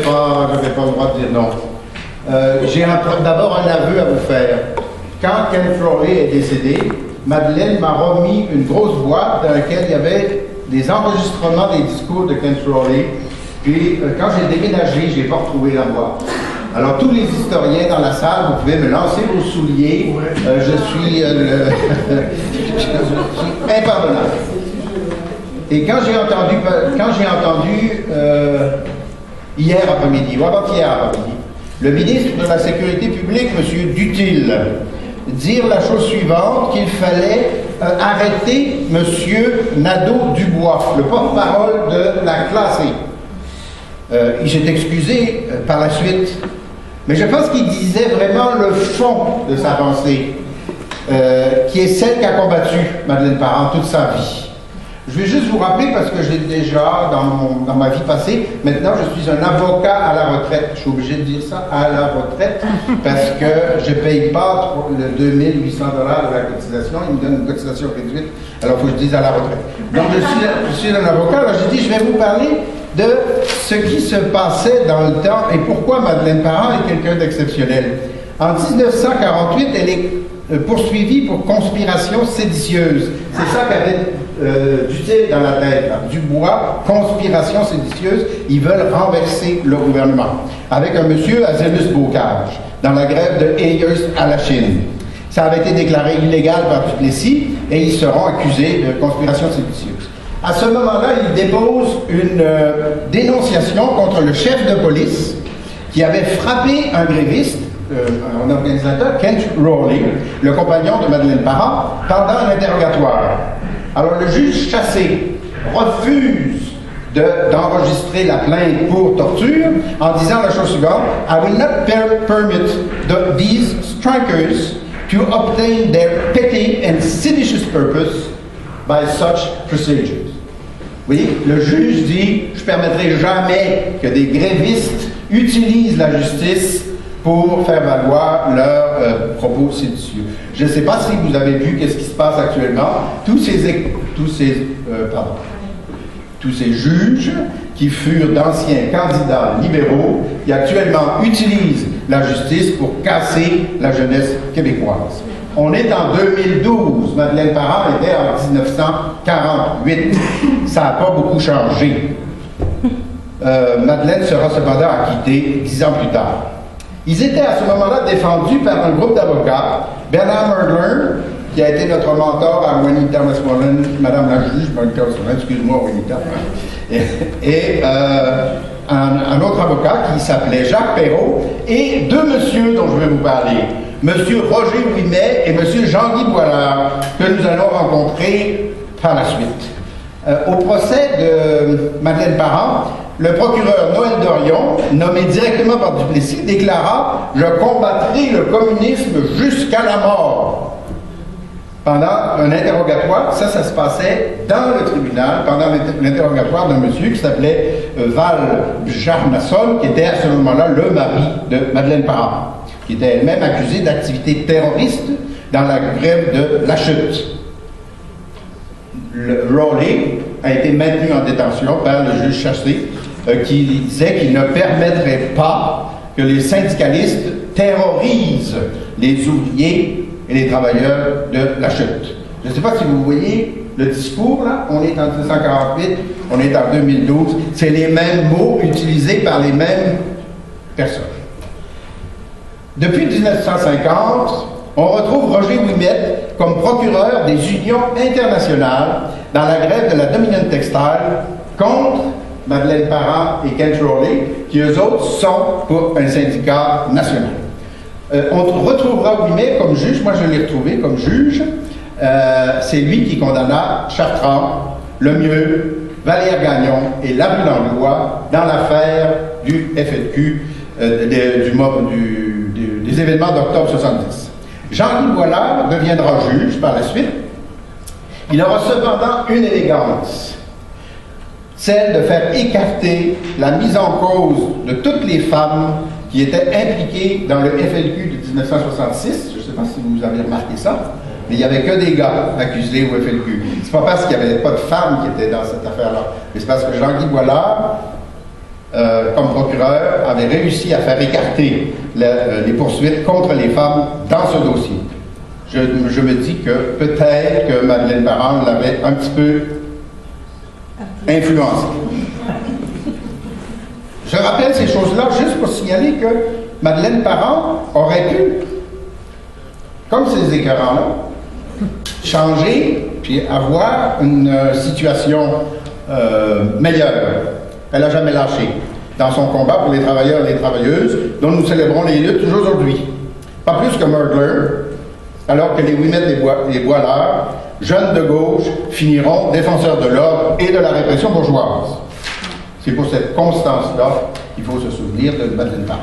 Je n'avais pas le droit de dire non. J'ai d'abord un aveu à vous faire. Quand Ken Frawley est décédé, Madeleine m'a remis une grosse boîte dans laquelle il y avait des enregistrements des discours de Ken Frawley. Puis, quand j'ai déménagé, je n'ai pas retrouvé la boîte. Alors, tous les historiens dans la salle, vous pouvez me lancer vos souliers. Je suis impardonnable. Et quand j'ai entendu hier après-midi, ou avant-hier après-midi, le ministre de la Sécurité publique, M. Duthil, dire la chose suivante, qu'il fallait arrêter M. Nadeau-Dubois, le porte-parole de la classe E. Il s'est excusé par la suite, mais je pense qu'il disait vraiment le fond de sa pensée, qui est celle qu'a combattue Madeleine Parent toute sa vie. Je vais juste vous rappeler, parce que j'ai déjà, dans ma vie passée, maintenant je suis un avocat à la retraite. Je suis obligé de dire ça, à la retraite, parce que je ne paye pas le 2800 $ de la cotisation. Ils me donnent une cotisation réduite, alors il faut que je dise à la retraite. Donc je suis un avocat, alors j'ai dit, je vais vous parler de ce qui se passait dans le temps et pourquoi Madeleine Parent est quelqu'un d'exceptionnel. En 1948, elle est poursuivie pour conspiration séditieuse. C'est ça qu'avait Duthil dans la tête, là. Dubois, conspiration séditieuse, ils veulent renverser le gouvernement. Avec un monsieur à Zémus-Bocage, dans la grève de Ayers à la Chine. Ça avait été déclaré illégal par Duplessis et ils seront accusés de conspiration séditieuse. À ce moment-là, ils déposent une dénonciation contre le chef de police qui avait frappé un gréviste, un organisateur, Kent Frawley, le compagnon de Madeleine Parent, pendant un interrogatoire. Alors le juge Chassé refuse d'enregistrer la plainte pour torture en disant la chose suivante: I will not permit these strikers to obtain their petty and seditious purpose by such procedures. Oui, le juge dit, je ne permettrai jamais que des grévistes utilisent la justice pour faire valoir leurs propos séditieux. Je ne sais pas si vous avez vu qu'est-ce qui se passe actuellement. Tous ces juges qui furent d'anciens candidats libéraux, qui actuellement utilisent la justice pour casser la jeunesse québécoise. On est en 2012, Madeleine Parent était en 1948. Ça n'a pas beaucoup changé. Madeleine sera cependant acquittée 10 ans plus tard. Ils étaient à ce moment-là défendus par un groupe d'avocats, Bernard Merdler, qui a été notre mentor à Juanita Westmoreland, Madame la juge, excuse-moi Juanita, et un autre avocat qui s'appelait Jacques Perrault, et deux messieurs dont je vais vous parler, Monsieur Roger Ouimet et Monsieur Jean-Guy Boilard, que nous allons rencontrer par la suite. Au procès de Madeleine Parent, le procureur Noël Dorion, nommé directement par Duplessis, déclara « Je combattrai le communisme jusqu'à la mort ». Pendant un interrogatoire, ça se passait dans le tribunal, pendant l'interrogatoire d'un monsieur qui s'appelait Val Jarnason, qui était à ce moment-là le mari de Madeleine Parent, qui était elle-même accusée d'activité terroriste dans la grève de la Chute. Rowley a été maintenu en détention par le juge Chassé, qui disait qu'il ne permettrait pas que les syndicalistes terrorisent les ouvriers et les travailleurs de la Chute. Je ne sais pas si vous voyez le discours, là, on est en 1948, on est en 2012, c'est les mêmes mots utilisés par les mêmes personnes. Depuis 1950, on retrouve Roger Ouimet comme procureur des unions internationales dans la grève de la Dominion Textile contre Madeleine Parent et Ken Frawley, qui eux autres sont pour un syndicat national. On retrouvera Ouimet comme juge, moi je l'ai retrouvé comme juge, c'est lui qui condamna Chartrand, Lemieux, Valère Gagnon et Larue Langlois dans l'affaire du FLQ, des événements d'octobre 70. Jean-Guy Boilard deviendra juge par la suite. Il aura cependant une élégance, celle de faire écarter la mise en cause de toutes les femmes qui étaient impliquées dans le FLQ de 1966. Je ne sais pas si vous avez remarqué ça, mais il n'y avait que des gars accusés au FLQ. C'est pas parce qu'il n'y avait pas de femmes qui étaient dans cette affaire-là, mais c'est parce que Jean-Guy Boilard comme procureur, avait réussi à faire écarter les poursuites contre les femmes dans ce dossier. Je me dis que peut-être que Madeleine Parent l'avait un petit peu influencé. Je rappelle ces choses-là juste pour signaler que Madeleine Parent aurait pu, comme ces écœurants-là, changer puis avoir une situation meilleure. Elle n'a jamais lâché dans son combat pour les travailleurs et les travailleuses, dont nous célébrons les luttes aujourd'hui. Pas plus que Murgler, alors que les Ouimet et Boilard, jeunes de gauche, finiront défenseurs de l'ordre et de la répression bourgeoise. C'est pour cette constance-là qu'il faut se souvenir de Madeleine Parent.